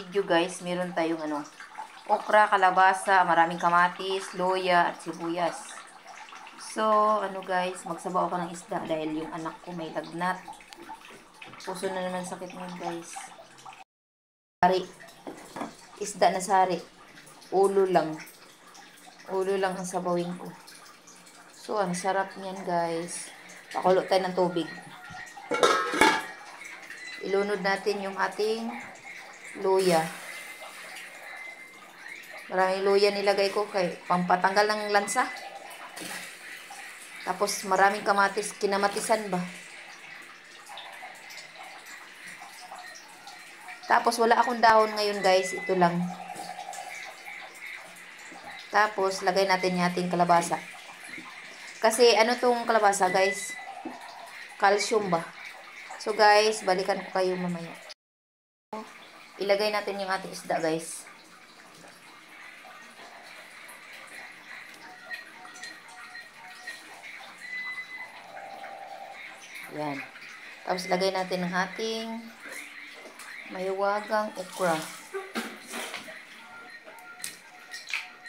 Video guys, meron tayong okra, kalabasa, maraming kamatis, loya, at sibuyas. So, guys, magsabaw ako ng isda dahil yung anak ko may lagnat. Puso na naman sakit ngayon guys. Sari. Isda na sari. Ulo lang. Ulo lang ang sabawin ko. So, ang sarap niyan guys. Pakulo tayo ng tubig. Ilunod natin yung ating luya. Maraming luya nilagay ko kay pampatanggal ng lansa. Tapos maraming kamatis, kinamatisan ba? Tapos wala akong dahon ngayon guys, ito lang. Tapos lagay natin yung ating kalabasa. Kasi ano tong kalabasa guys? Calcium ba? So guys, balikan ko kayo mamaya. Ilagay natin yung ating isda guys. Yan. Tapos lagay natin ang ating mayawagang okra.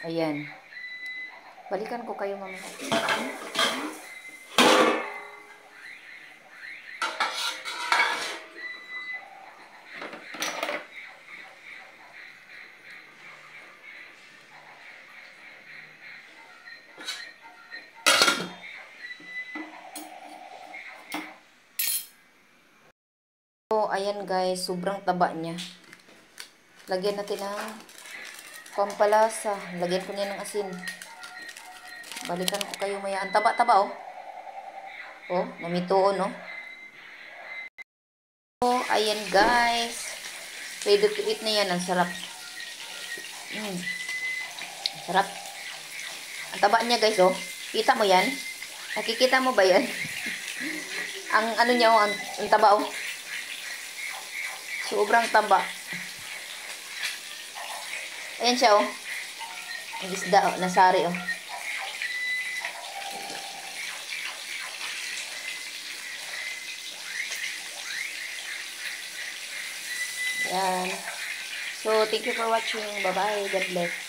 Ayan. Balikan ko kayo mamaya. So, ayan guys, sobrang taba niya. Lagyan natin ng pampalasa. Lagyan ko niya ng asin. Balikan ko kayo maya. Ang taba-taba oh. Oh, namituon oh. So, ayan guys. Ready to eat na yan. Ang sarap. Sarap. Ang taba niya guys oh. Kita mo yan? Nakikita mo ba yan? Ang ano niya oh, ang taba oh. Sobrang taba. Ayan siya oh. Ang isda oh, nasari oh. Ayan. So, thank you for watching. Bye-bye. God bless.